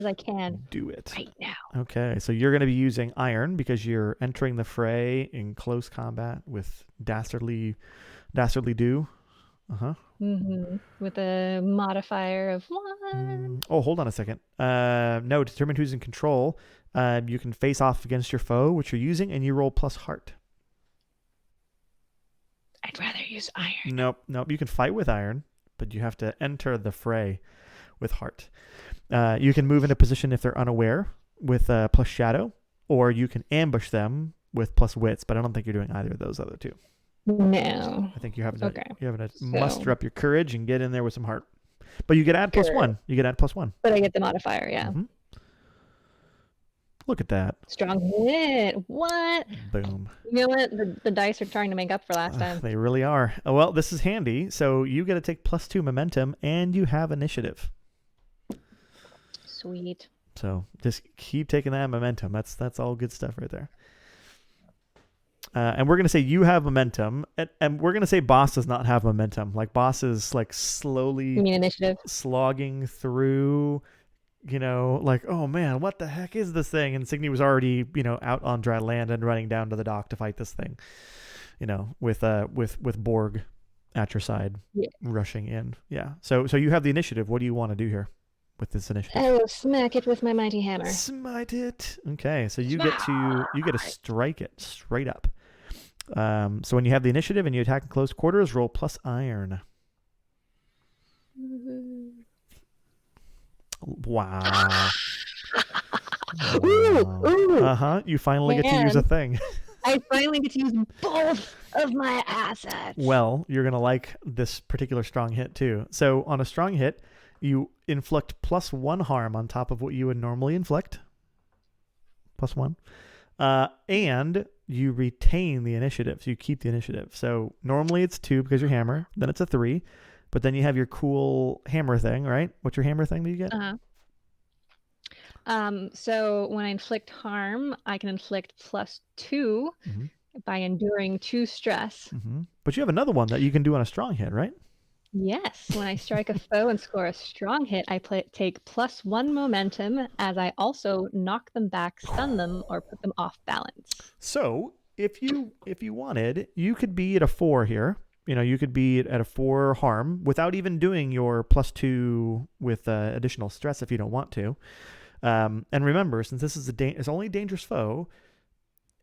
I can Do it. right now. Okay, so you're going to be using iron because you're entering the fray in close combat with Dastardly Do. Uh-huh. With a modifier of 1. Oh, hold on a second. No, determine who's in control. You can face off against your foe, which you're using, and you roll plus heart. I'd rather use iron. Nope. You can fight with iron, but you have to enter the fray with heart. You can move into position if they're unaware with plus shadow, or you can ambush them with plus wits, but I don't think you're doing either of those other two. No. I think you're having to, Okay. muster up your courage and get in there with some heart. But you get add plus 1. You get add plus 1. But I get the modifier, yeah. Look at that. Strong hit. What? Boom. You know what? The dice are trying to make up for last time. They really are. Well, this is handy. So you get to take plus 2 momentum, and you have initiative. Sweet. So just keep taking that momentum. That's all good stuff right there. And we're going to say you have momentum, and we're going to say boss does not have momentum. Like, boss is like slowly You mean initiative? slogging through, like, oh man, what the heck is this thing? And Signe was already, out on dry land and running down to the dock to fight this thing, with Borg at your side, rushing in. Yeah. So you have the initiative. What do you want to do here with this initiative? I will smack it with my mighty hammer. Smite it. Okay, so you get to strike it straight up. So when you have the initiative and you attack in close quarters, roll plus iron. Wow. Ooh. You finally get to use a thing. I finally get to use both of my assets. Well, you're going to like this particular strong hit too. So on a strong hit, you inflict plus 1 harm on top of what you would normally inflict. Plus 1. And you retain the initiative. So you keep the initiative. So normally it's 2 because you're hammer. Then it's a 3. But then you have your cool hammer thing, right? What's your hammer thing that you get? So when I inflict harm, I can inflict plus 2 by enduring 2 stress. But you have another one that you can do on a strong hit, right? Yes. When I strike a foe and score a strong hit, I take plus 1 momentum as I also knock them back, stun them, or put them off balance. So if you wanted, you could be at a 4 here. You could be at a 4 harm without even doing your plus 2 with additional stress if you don't want to. And remember, since this is it's only a dangerous foe,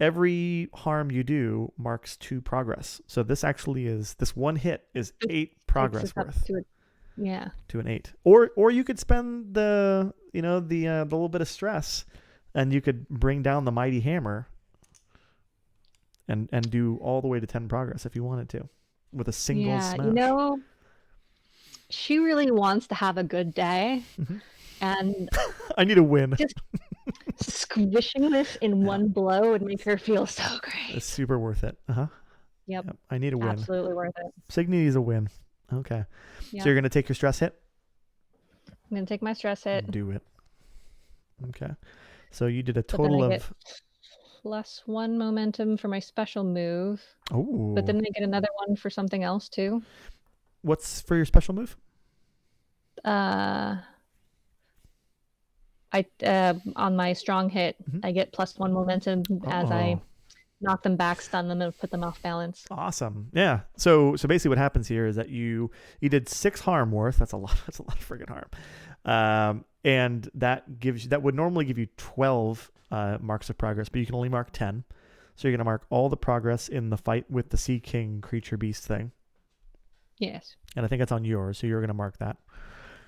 every harm you do marks 2 progress. So this one hit is 8 progress worth. To an 8. Or you could spend the little bit of stress, and you could bring down the mighty hammer and do all the way to 10 progress if you wanted to with a single smash. She really wants to have a good day. And I need a win. Just squishing this in one blow would make her feel so great. It's super worth it. Yep. I need a win. Absolutely worth it. Signe needs a win. Okay. Yep. So you're going to take your stress hit? I'm going to take my stress hit. Do it. Okay. So you did a total of... plus 1 momentum for my special move. Oh. But then I get another one for something else too. What's for your special move? On my strong hit, I get plus 1 momentum as I knock them back, stun them, and put them off balance. Awesome. Yeah. So basically what happens here is that you did 6 harm worth. That's a lot of friggin' harm. And that would normally give you 12 marks of progress, but you can only mark 10. So you're going to mark all the progress in the fight with the Sea King creature beast thing. Yes. And I think it's on yours, so you're going to mark that.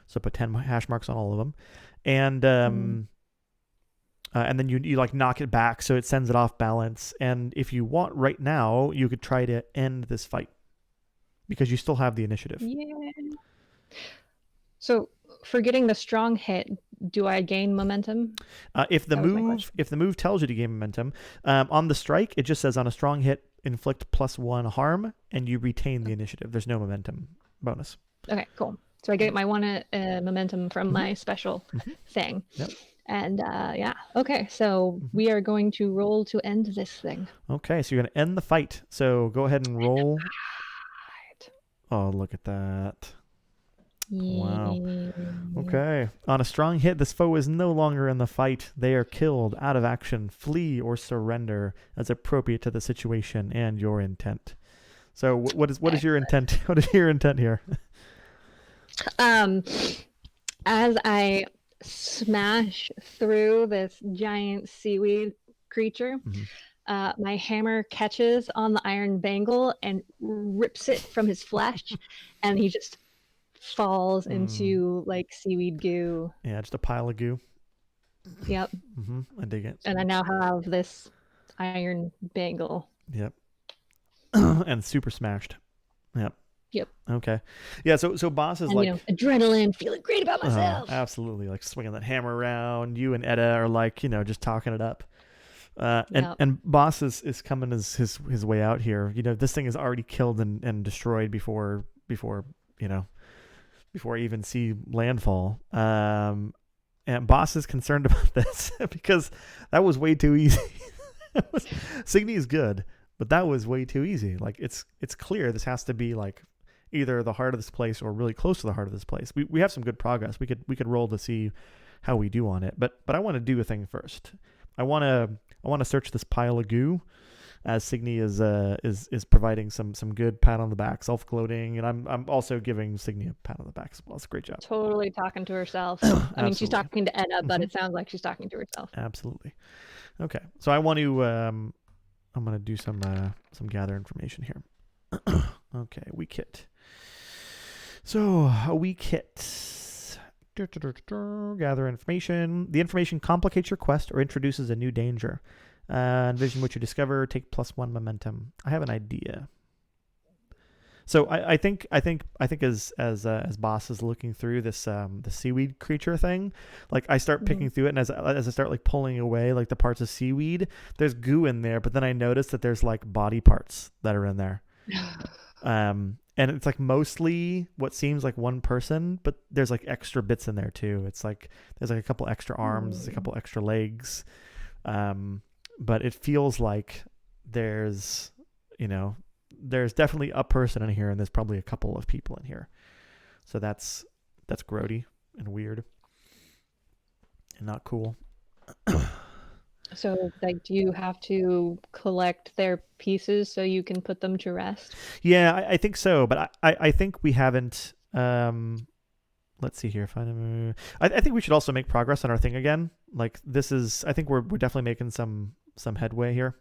So put 10 hash marks on all of them. And then you like knock it back so it sends it off balance. And if you want right now, you could try to end this fight because you still have the initiative. Yeah. So for getting the strong hit, do I gain momentum? If the move tells you to gain momentum, on the strike, it just says on a strong hit, inflict plus 1 harm, and you retain the initiative. There's no momentum bonus. Okay, cool. So I get my 1 momentum from my special thing. Yep. And okay, so we are going to roll to end this thing. Okay, so you're going to end the fight. So go ahead and roll. Oh, look at that. Wow. Yeah. Okay. On a strong hit, this foe is no longer in the fight. They are killed, out of action, flee, or surrender as appropriate to the situation and your intent. So, what is your intent? What is your intent here? Um, as I smash through this giant seaweed creature, Mhm. my hammer catches on the iron bangle and rips it from his flesh, and he just falls into like seaweed goo. Yeah, just a pile of goo. Yep. I dig it. And I now have this iron bangle. Yep. And super smashed. Yep. Yep. Okay. Yeah. So boss is And like adrenaline, feeling great about myself. absolutely like swinging that hammer around. You and Edda are like just talking it up. And boss is coming his way out here. This thing is already killed and destroyed before I even see landfall. And boss is concerned about this because that was way too easy. Signe is good, but that was way too easy. Like it's clear this has to be like either the heart of this place or really close to the heart of this place. We have some good progress. We could roll to see how we do on it. But I want to do a thing first. I want to search this pile of goo as Signe is providing some good pat on the back, self-gloating, and I'm also giving Signe a pat on the back as well. It's a great job. Totally talking to herself. I mean, she's talking to Edda, but it sounds like she's talking to herself. Absolutely. Okay, so I want to I'm going to do some gather information here. Okay, weak hit. So a weak hit. Gather information. The information complicates your quest or introduces a new danger. Envision what you discover. Take +1 momentum. I have an idea. So I think as boss is looking through this the seaweed creature thing, like I start picking through it, and as I start like pulling away like the parts of seaweed, there's goo in there, but then I notice that there's like body parts that are in there. And it's like mostly what seems like one person, but there's like extra bits in there too. It's like there's like a couple extra arms, a couple extra legs. But it feels like there's definitely a person in here, and there's probably a couple of people in here. So that's grody and weird and not cool. So, like, do you have to collect their pieces so you can put them to rest? Yeah, I think so, but I think we haven't. Let's see here. I think we should also make progress on our thing again. Like I think we're definitely making some headway here.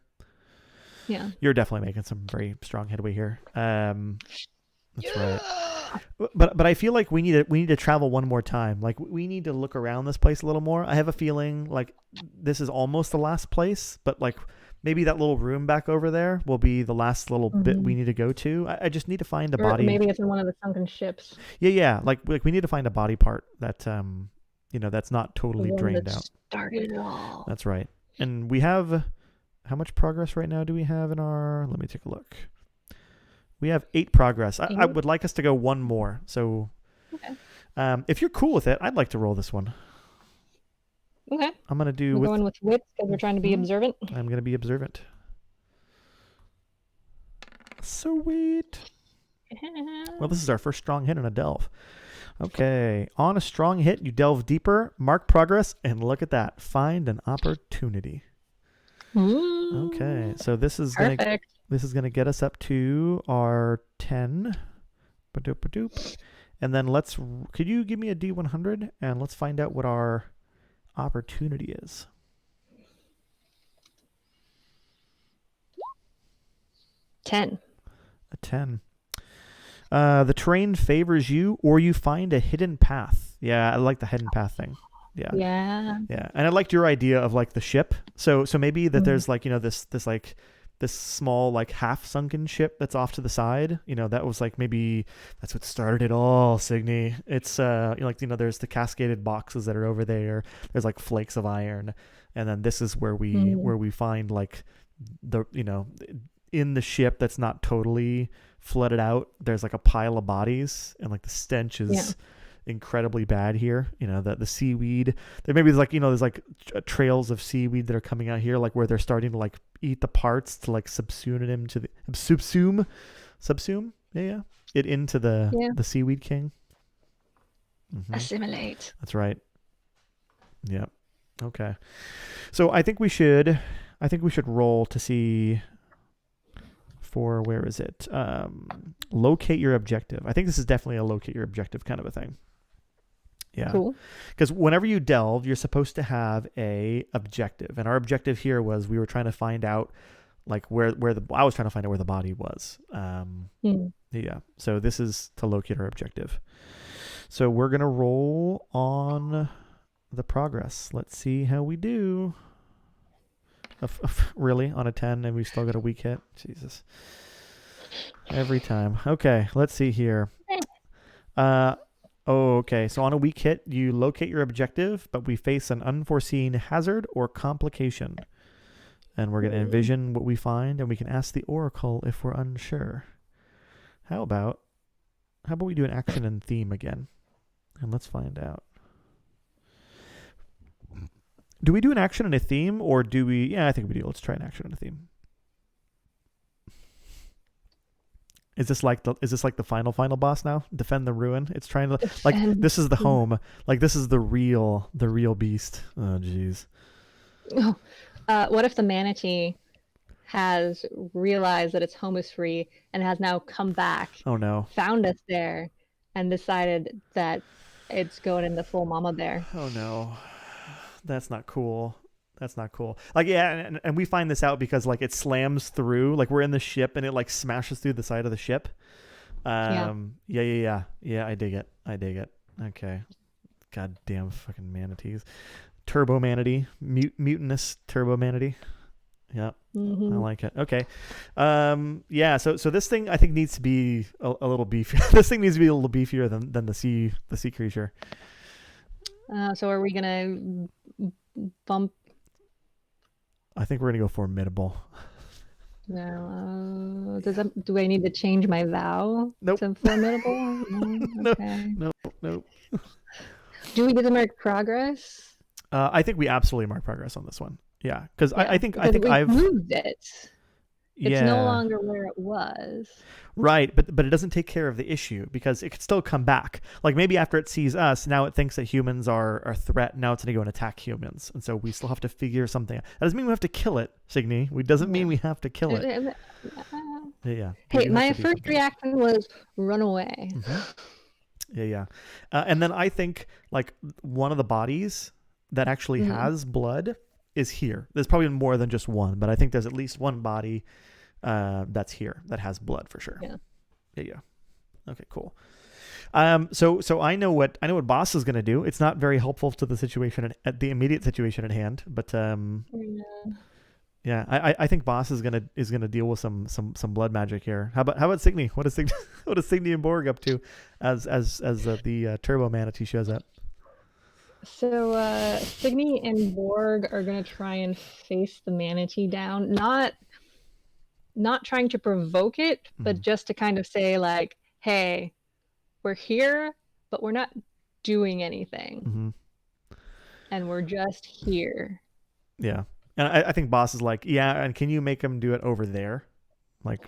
Yeah, you're definitely making some very strong headway here. That's right. But I feel like we need to travel one more time. Like we need to look around this place a little more. I have a feeling like this is almost the last place, but like maybe that little room back over there will be the last little bit we need to go to. I just need to find a body. Maybe it's in one of the sunken ships. Yeah. Like we need to find a body part that that's not totally drained out. Started it all. That's right. And we have how much progress right now do we have in our? Let me take a look. We have 8 progress. I would like us to go one more. So, okay. If you're cool with it, I'd like to roll this one. Okay. I'm gonna do. We're going with wits because we're trying to be observant. I'm gonna be observant. Sweet. Well, this is our first strong hit on a delve. Okay, on a strong hit, you delve deeper, mark progress, and look at that. Find an opportunity. Okay, so this is gonna get us up to our 10. Ba-doop-ba-doop. And then could you give me a D100 and let's find out what our opportunity is. A 10. The terrain favors you, or you find a hidden path. Yeah, I like the hidden path thing. Yeah. And I liked your idea of like the ship. So maybe that there's like this small like half sunken ship that's off to the side. That was like maybe that's what started it all. Signe. It's there's the cascaded boxes that are over there. There's like flakes of iron, and then this is where we find like the in the ship that's not totally flooded out. There's like a pile of bodies, and like the stench is incredibly bad here. The seaweed. There's like trails of seaweed that are coming out here, like where they're starting to like eat the parts to like subsume it into the seaweed king. Assimilate. That's right. Yep. Okay. So I think we should roll to see for, where is it? Locate your objective. I think this is definitely a locate your objective kind of a thing. Yeah. Cool. Because whenever you delve, you're supposed to have a objective. And our objective here was we were trying to find out like I was trying to find out where the body was. Yeah. So this is to locate our objective. So we're going to roll on the progress. Let's see how we do. Really? On a 10 and we still got a weak hit? Jesus. Every time. Okay, let's see here. Okay. So on a weak hit, you locate your objective, but we face an unforeseen hazard or complication. And we're going to envision what we find, and we can ask the Oracle if we're unsure. How about we do an action and theme again? And let's find out. Do we do an action and a theme, or do we... Yeah, I think we do. Let's try an action and a theme. Is this like the final boss now? Defend the ruin? It's trying to... Like, this is the home. Like, this is the real beast. Oh, jeez. Oh, what if the manatee has realized that its home is free and has now come back? Oh, no. Found us there and decided that it's going in the full mama bear. Oh, no. That's not cool. That's not cool. Like, yeah, and we find this out because, like, it slams through. Like, we're in the ship, and it, like, smashes through the side of the ship. Yeah, I dig it. Okay. Goddamn fucking manatees. Turbo manatee. Mutinous turbo manatee. Yeah, I like it. Okay. Yeah, so this thing, I think, needs to be a little beefier. This thing needs to be a little beefier than the sea creature. So are we going to bump... I think we're gonna go formidable. No, do I need to change my vow to formidable? No. Okay. Nope. Do we get to mark progress? I think we absolutely mark progress on this one. Yeah, because I think I've moved it. It's no longer where it was. Right, but it doesn't take care of the issue because it could still come back. Like maybe after it sees us, now it thinks that humans are a threat. Now it's going to go and attack humans. And so we still have to figure something out. That doesn't mean we have to kill it, Signe. It doesn't mean we have to kill it. Yeah. Hey, my first reaction was run away. Yeah. And then I think like one of the bodies that actually has blood is here. There's probably more than just one, but I think there's at least one body that's here that has blood for sure. Yeah. Okay, cool. So I know what boss is going to do. It's not very helpful to the situation at the immediate situation at hand, but yeah, I think boss is gonna deal with some blood magic here. How about Signe? What is Signe and Borg up to as the turbo manatee shows up? So Signe and Borg are gonna try and face the manatee down, not trying to provoke it, but just to kind of say like, hey, we're here, but we're not doing anything. And we're just here. Yeah. And I think boss is like, yeah, and can you make him do it over there? Like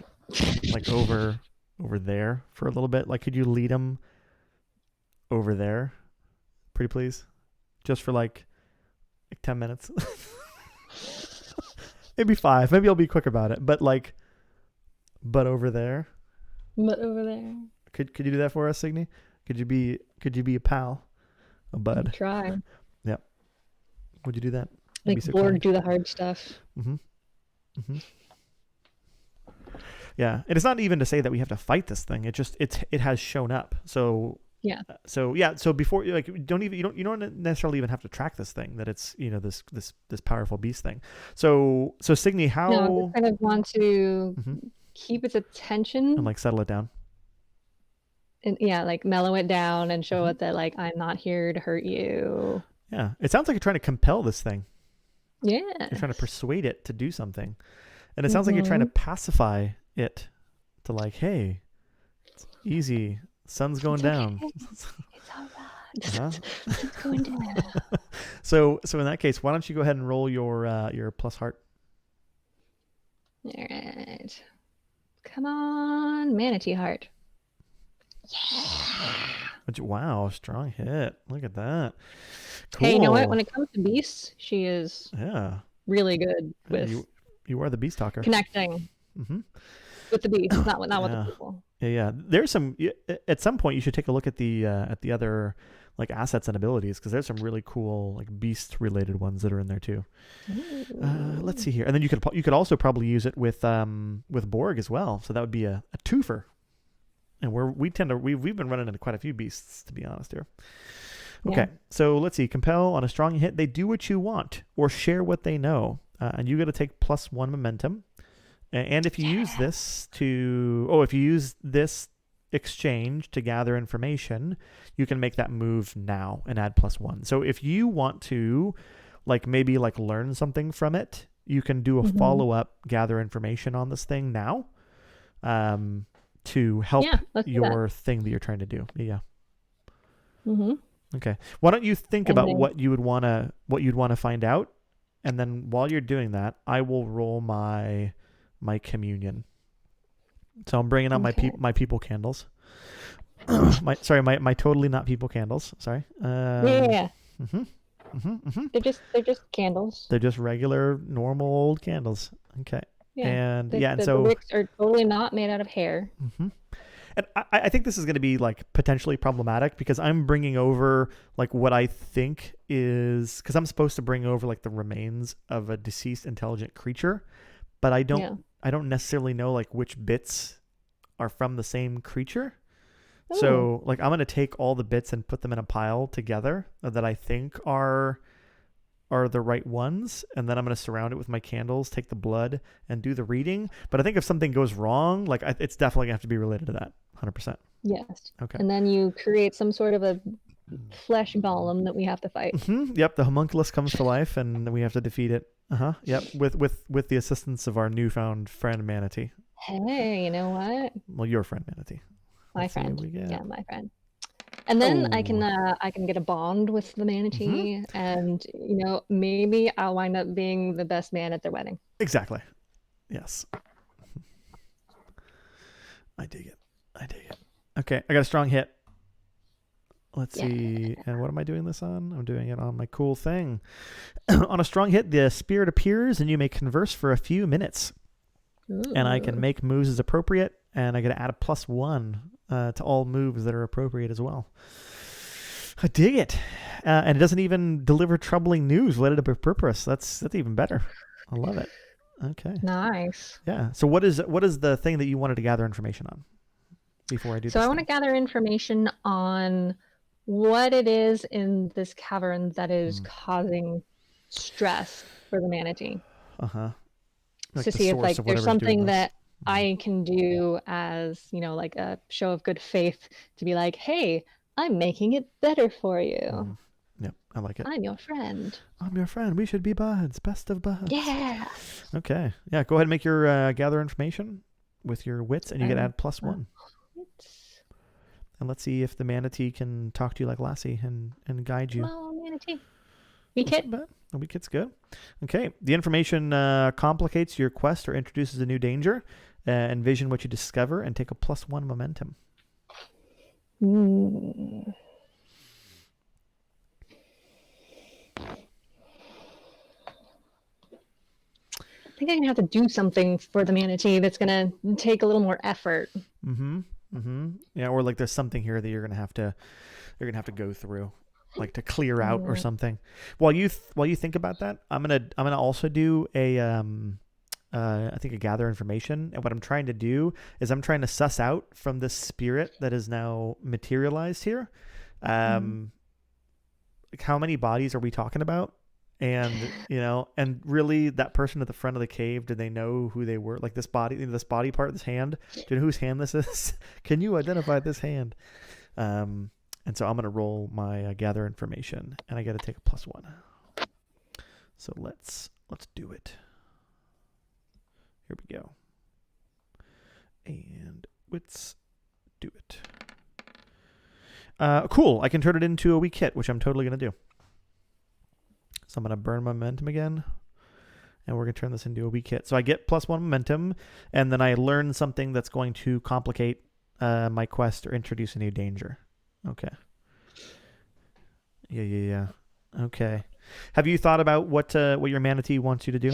over there for a little bit? Like, could you lead him over there? Pretty please? Just for like 10 minutes. Maybe 5. Maybe I'll be quick about it. But over there. But over there. Could you do that for us, Signe? Could you be a pal? A bud? Try. Yep. Would you do that? Like Borg do the hard stuff. Yeah, and it's not even to say that we have to fight this thing. It has shown up. So yeah. So before you don't necessarily even have to track this thing. That it's this powerful beast thing. So Signe, how? No, I kind of want to keep its attention and like settle it down. And yeah, like mellow it down and show it that like I'm not here to hurt you. Yeah, it sounds like you're trying to compel this thing. Yeah. You're trying to persuade it to do something. And it sounds like you're trying to pacify it to like, hey, it's easy. Sun's going down. It's all right. It's going down. So in that case, why don't you go ahead and roll your plus heart? All right. Come on, manatee heart. Yeah. Wow, strong hit. Look at that. Cool. Hey, you know what? When it comes to beasts, she is yeah, really good with you are the beast talker. connecting Mm-hmm. with the beasts, not with Yeah. the people. Yeah. There's some. At some point, you should take a look at the other like assets and abilities, because there's some really cool like beast related ones that are in there too. Let's see here, and then you could also probably use it with Borg as well. So that would be a twofer. And we've been running into quite a few beasts, to be honest here. Okay, so let's see. Compel on a strong hit. They do what you want or share what they know, and you got to take +1 momentum. And if you use this exchange to gather information, you can make that move now and add +1. So if you want to, maybe learn something from it, you can do a follow-up, gather information on this thing now, to help your thing that you're trying to do. Yeah. Mm-hmm. Okay. Why don't you think about what you'd want to find out, and then while you're doing that, I will roll my communion. So I'm bringing out my people candles. my totally not people candles. Sorry. They're just candles. They're just regular, normal old candles. Okay. Yeah. And the wicks are totally not made out of hair. Mm-hmm. And I think this is going to be potentially problematic, because I'm bringing over what I think is, because I'm supposed to bring over the remains of a deceased intelligent creature, but I don't necessarily know which bits are from the same creature. Ooh. So I'm going to take all the bits and put them in a pile together that I think are the right ones, and then I'm going to surround it with my candles, take the blood, and do the reading. But I think if something goes wrong, it's definitely going to have to be related to that, 100%. Yes. Okay. And then you create some sort of a flesh golem that we have to fight. Mm-hmm. Yep, the homunculus comes to life, and we have to defeat it. Yep, with the assistance of our newfound friend Manatee. Hey, you know what? Well, your friend Manatee. My friend. Yeah, my friend. And then I can get a bond with the manatee, and maybe I'll wind up being the best man at their wedding. Exactly. Yes. I dig it. Okay, I got a strong hit. Let's see. And what am I doing this on? I'm doing it on my cool thing. On a strong hit, the spirit appears, and you may converse for a few minutes. Ooh. And I can make moves as appropriate, and I got to add a +1 to all moves that are appropriate as well. I dig it. And it doesn't even deliver troubling news related to purpose. That's even better. I love it. Okay. Nice. Yeah. So what is the thing that you wanted to gather information on before I do this? So I want to gather information on what it is in this cavern that is causing stress for the manatee. To see if there's something that I can do as, a show of good faith to be like, hey, I'm making it better for you. Yep, I like it. I'm your friend. I'm your friend. We should be buds. Best of buds. Yeah. Okay. Yeah, go ahead and make your gather information with your wits, and you get add +1. And let's see if the manatee can talk to you like Lassie and guide you. Hello, manatee. Wee kit. A wee kit's good. Okay. The information complicates your quest or introduces a new danger. Envision what you discover and take a +1 momentum. I think I'm gonna have to do something for the manatee that's gonna take a little more effort. Yeah, or there's something here that you're gonna have to go through, to clear out or something. While you think about that, I'm gonna also do I think a gather information, and what I'm trying to do is I'm trying to suss out from this spirit that is now materialized here, how many bodies are we talking about, and and really that person at the front of the cave, did they know who they were? This body part, this hand, do you know whose hand this is? Can you identify this hand? And so I'm gonna roll my gather information, and I got to take a +1. So let's do it. Here we go. And let's do it. Cool. I can turn it into a weak hit, which I'm totally going to do. So I'm going to burn momentum again. And we're going to turn this into a weak hit. So I get +1 momentum, and then I learn something that's going to complicate my quest or introduce a new danger. Okay. Yeah. Okay. Have you thought about what your manatee wants you to do?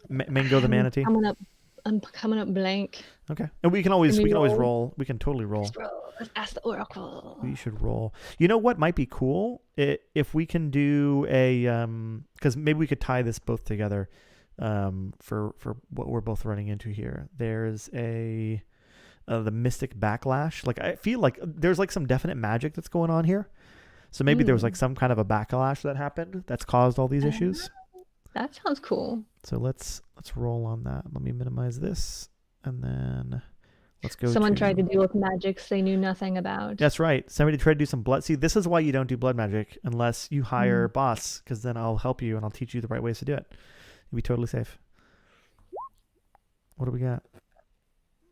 Mango the I'm manatee. coming up. I'm coming up blank. Okay. And we can Can we always roll? roll. We can totally roll. Let's roll. Let's ask the oracle. We should roll. You know what might be cool? If we can do a because maybe we could tie this both together for what we're both running into here. There's a the mystic backlash. Like I feel like there's like some definite magic that's going on here. So maybe there was like some kind of a backlash that happened that's caused all these issues. That sounds cool. So let's roll on that. Let me minimize this, and then let's go. Someone tried to deal with magics they knew nothing about. That's right. Somebody tried to do some blood. See, this is why you don't do blood magic unless you hire boss, because then I'll help you and I'll teach you the right ways to do it. You'll be totally safe. What do we got?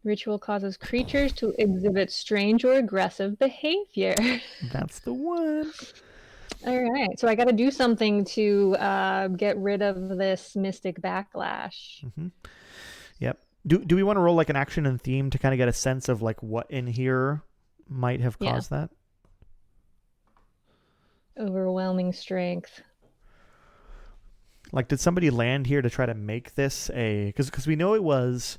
Ritual causes creatures to exhibit strange or aggressive behavior. That's the one. All right. So I got to do something to get rid of this mystic backlash. Mm-hmm. Yep. Do we want to roll like an action and theme to kind of get a sense of like what in here might have caused that? Overwhelming strength. Like, did somebody land here to try to make this a? Because we know it was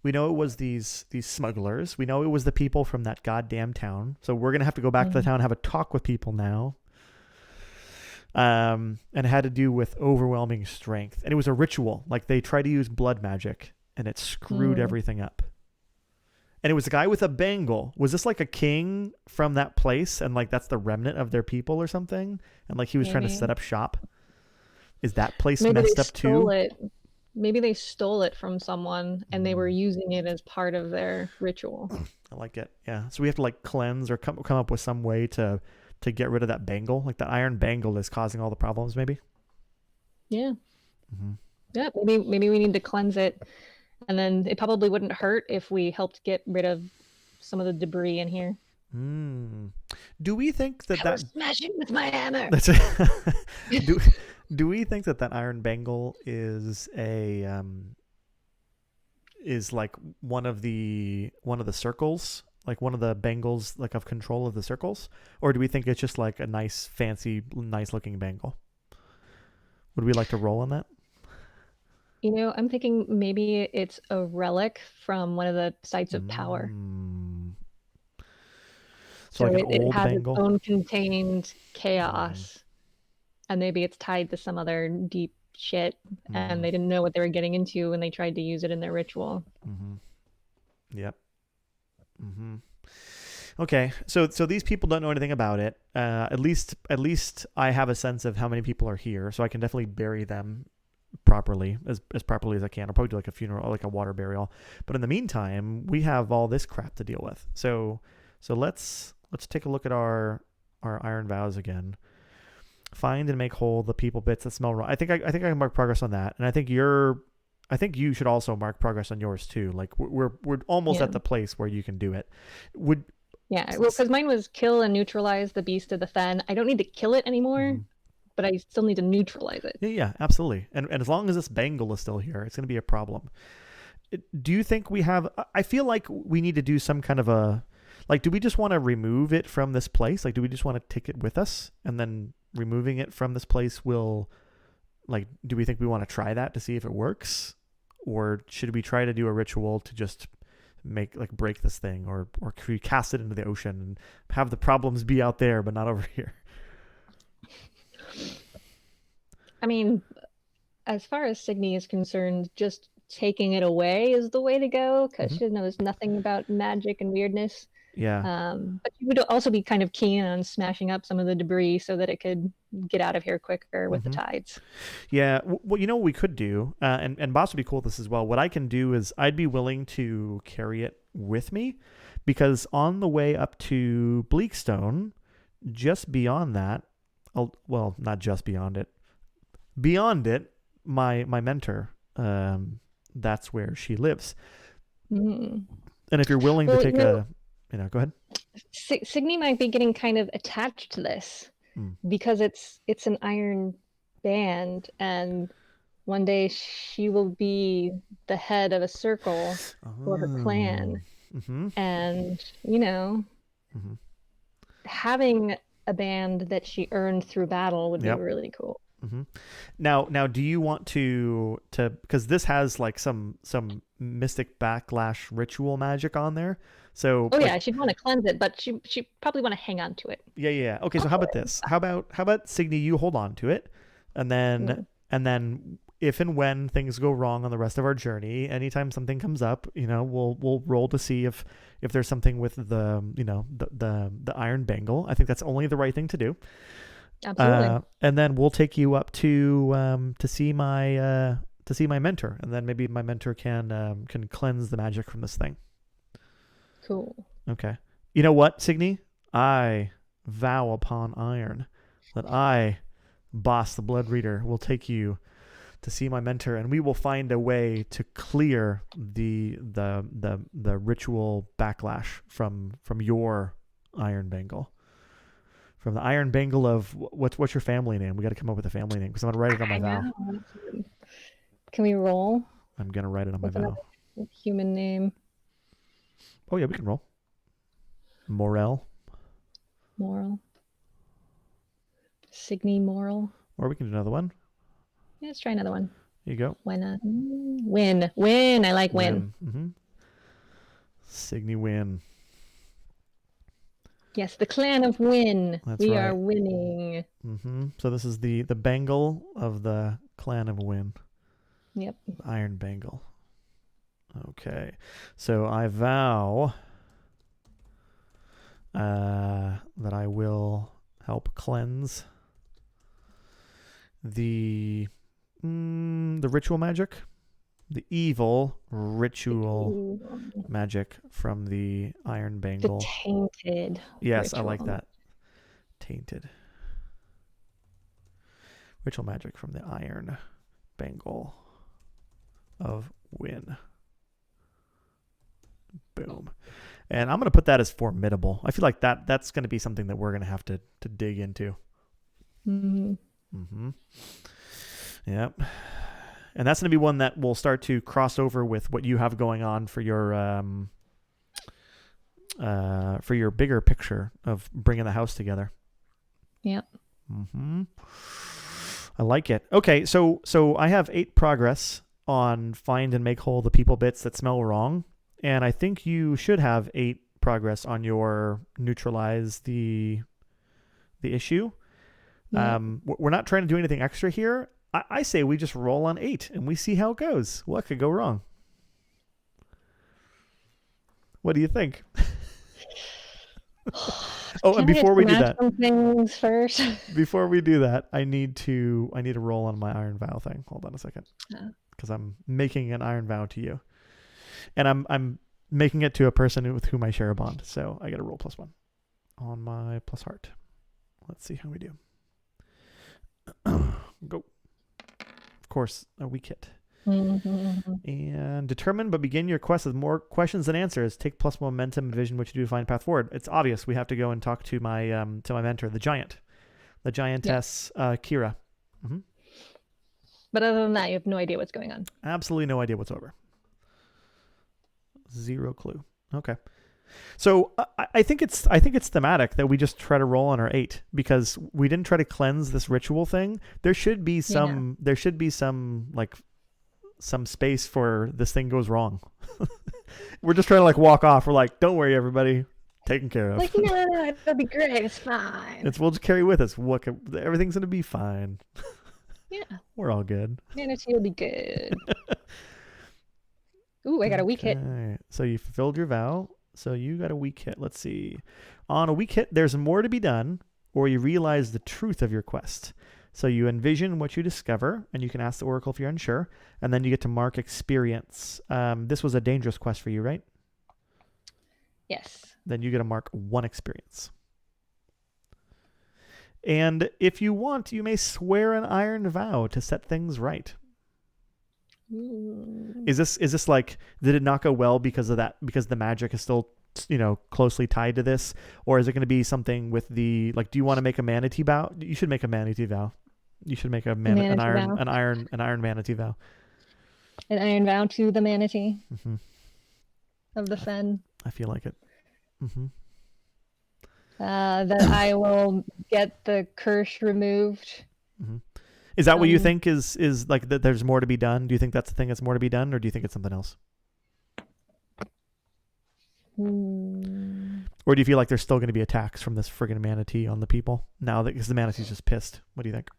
these smugglers. We know it was the people from that goddamn town. So we're gonna have to go back to the town and have a talk with people now. And it had to do with overwhelming strength, and it was a ritual. Like they tried to use blood magic, and it screwed everything up. And it was a guy with a bangle. Was this like a king from that place, and like that's the remnant of their people or something? And like he was trying to set up shop. Is that place messed up too? Maybe they stole it from someone and they were using it as part of their ritual. I like it. Yeah. So we have to like cleanse or come up with some way to get rid of that bangle. Like the iron bangle is causing all the problems, maybe. Yeah. Yeah. Maybe we need to cleanse it, and then it probably wouldn't hurt if we helped get rid of some of the debris in here. Do we think that smash it with my hammer? That's Do we think that iron bangle is a is like one of the circles, like one of the bangles, like of control of the circles, or do we think it's just like a nice, fancy, nice looking bangle? Would we like to roll on that? You know, I'm thinking maybe it's a relic from one of the sites of power. So like it has bangle? Its own contained chaos. And maybe it's tied to some other deep shit, and they didn't know what they were getting into when they tried to use it in their ritual. Yep. Okay, so these people don't know anything about it. At least I have a sense of how many people are here, so I can definitely bury them properly, as properly as I can. I'll probably do like a funeral, like a water burial. But in the meantime, we have all this crap to deal with. So let's take a look at our iron vows again. Find and make whole the people bits that smell wrong. I think I can mark progress on that, and I think you should also mark progress on yours too. Like we're almost at the place where you can do it. Well, because mine was kill and neutralize the beast of the fen. I don't need to kill it anymore, but I still need to neutralize it. Yeah, absolutely. And as long as this bangle is still here, it's going to be a problem. Do you think we have? I feel like we need to do some kind of a, like, do we just want to remove it from this place? Like, do we just want to take it with us, and then removing it from this place will, like, do we think we want to try that to see if it works, or should we try to do a ritual to just break this thing, or could we cast it into the ocean and have the problems be out there but not over here? I mean, as far as Signe is concerned, just taking it away is the way to go, because she knows nothing about magic and weirdness. Yeah. But you would also be kind of keen on smashing up some of the debris so that it could get out of here quicker with the tides. Yeah. Well, you know what we could do, and Boss would be cool with this as well. What I can do is I'd be willing to carry it with me, because on the way up to Bleakstone, just beyond that, well, not just beyond it, my mentor, that's where she lives. And if you're willing to take go ahead. Signe might be getting kind of attached to this because it's an iron band, and one day she will be the head of a circle for her clan. And having a band that she earned through battle would be Yep. really cool. Mm-hmm. Now, do you want to because this has like some mystic backlash ritual magic on there? So Oh like, yeah, she'd want to cleanse it, but she probably want to hang on to it. yeah. Okay, so how about this? How about Signe, you hold on to it, and then Mm. if and when things go wrong on the rest of our journey, anytime something comes up, we'll roll to see if there's something with the iron bangle. I think that's only the right thing to do. Absolutely. And then we'll take you up to see my mentor, and then maybe my mentor can cleanse the magic from this thing. Cool. Okay. You know what, Signe? I vow upon iron that I, Boss the Bloodreader, will take you to see my mentor, and we will find a way to clear the ritual backlash from your iron bangle. From the iron bangle of what's your family name? We got to come up with a family name because I'm gonna write it on my I vow. know. Can we roll I'm gonna write it on my with another vow. human name? Oh yeah, we can roll. Morel, Moral. Signe Moral. or we can do another one. Yeah, let's try another one. Here you go. Win. Win. I like win. Mm-hmm. Signe Win. Yes, the clan of Win. That's We right. are winning. Mm-hmm. So this is the bangle of the clan of Win. Yep. Iron bangle. Okay. So I vow that I will help cleanse the ritual magic, the evil ritual magic from the iron The bangle. tainted. Yes, ritual. I like that. Tainted ritual magic from the iron bangle of Win. Boom. And I'm going to put that as formidable. I feel like that's going to be something that we're going to have to dig into. Mm-hmm. Mm-hmm. Yep. And that's going to be one that will start to cross over with what you have going on for your bigger picture of bringing the house together. Yep. Mm-hmm. I like it. Okay, so I have 8 progress on find and make whole the people bits that smell wrong, and I think you should have 8 progress on your neutralize the issue. Yep. We're not trying to do anything extra here. I say we just roll on 8 and we see how it goes. What could go wrong? What do you think? Oh, and before we do that, some things first. before we do that, I need to roll on my iron vow thing. Hold on a second, because I'm making an iron vow to you, and I'm making it to a person with whom I share a bond. So I get a roll +1 on my plus heart. Let's see how we do. Go. Of course, a weak hit. Mm-hmm. And determine but begin your quest with more questions than answers. Take plus momentum and vision, which you do to find a path forward. It's obvious we have to go and talk to my mentor, the giantess, Kira. Mm-hmm. But other than that, you have no idea what's going on. Absolutely no idea whatsoever. Zero clue. Okay. So I think it's thematic that we just try to roll on our 8 because we didn't try to cleanse this ritual thing. There should be some like some space for this thing goes wrong. We're just trying to like walk off. We're like, don't worry, everybody, taken care of. Like, no, it'll be great. It's fine. We'll just carry with us. Everything's gonna be fine. Yeah, we're all good. Manatee will be good. Ooh, I got a weak hit. So you fulfilled your vow. So you got a weak hit. Let's see. On a weak hit, there's more to be done, or you realize the truth of your quest. So you envision what you discover, and you can ask the Oracle if you're unsure, and then you get to mark experience. This was a dangerous quest for you, right? Yes. Then you get to mark 1 experience. And if you want, you may swear an iron vow to set things right. Ooh. Is this like, did it not go well because of that? Because the magic is still, closely tied to this, or is it going to be something with the like? Do you want to make a manatee vow? You should make a manatee vow. You should make an iron manatee vow. An iron vow to the manatee mm-hmm. of the fen. I feel like it. Mm-hmm. that I will get the curse removed. Mm-hmm. Is that what you think is like that there's more to be done? Do you think that's the thing that's more to be done, or do you think it's something else? Or do you feel like there's still going to be attacks from this friggin' manatee on the people now that because the manatee's just pissed? What do you think?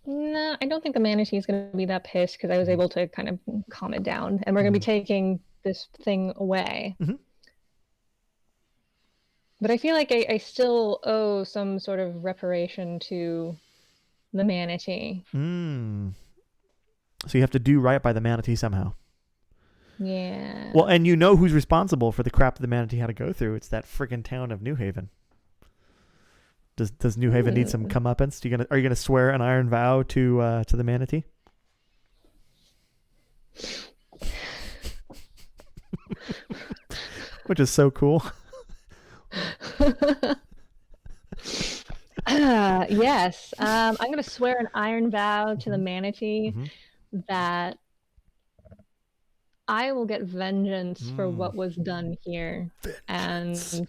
No, I don't think the manatee is going to be that pissed because I was able to kind of calm it down, and we're going to be taking this thing away. Mm-hmm. But I feel like I still owe some sort of reparation to the manatee. So you have to do right by the manatee somehow. Yeah. Well, and you know who's responsible for the crap that the manatee had to go through. It's that friggin' town of New Haven. Does New Haven need some comeuppance? Are you gonna swear an iron vow to the manatee? Which is so cool. Yes. I'm going to swear an iron vow to the manatee that I will get vengeance for what was done here. And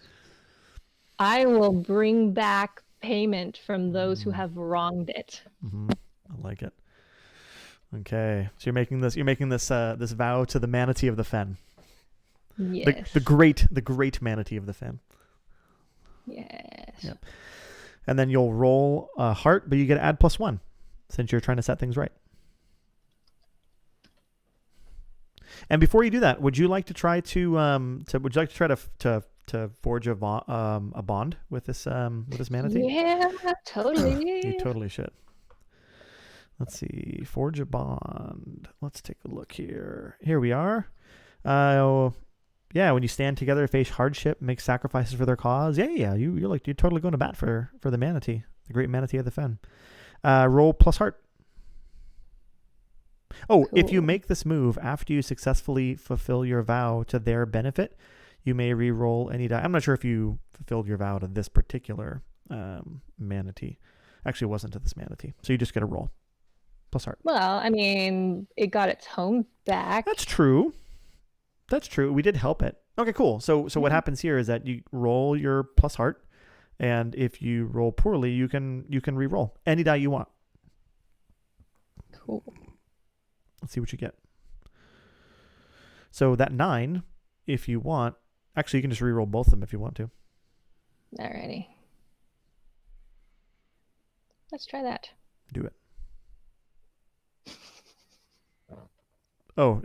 I will bring back payment from those who have wronged it. I like it. Okay. So you're making this this vow to the manatee of the fen. Yes. The great manatee of the fen. Yes. Yep. And then you'll roll a heart, but you get to add +1 since you're trying to set things right. And before you do that, would you like to try to forge a bond with this manatee? Yeah, totally. You totally should. Let's see, forge a bond. Let's take a look here. Here we are. Yeah, when you stand together, face hardship, make sacrifices for their cause. Yeah. You're totally going to bat for the manatee, the great manatee of the fen. Roll +heart. Oh, cool. If you make this move after you successfully fulfill your vow to their benefit, you may re-roll any die. I'm not sure if you fulfilled your vow to this particular manatee. Actually, it wasn't to this manatee. So you just get a roll. +heart. Well, I mean, it got its home back. That's true. We did help it. Okay, cool. So what happens here is that you roll your +heart, and if you roll poorly, you can re-roll any die you want. Cool. Let's see what you get. So that 9, if you want, actually you can just re-roll both of them if you want to. Alrighty. Let's try that. Do it. Oh.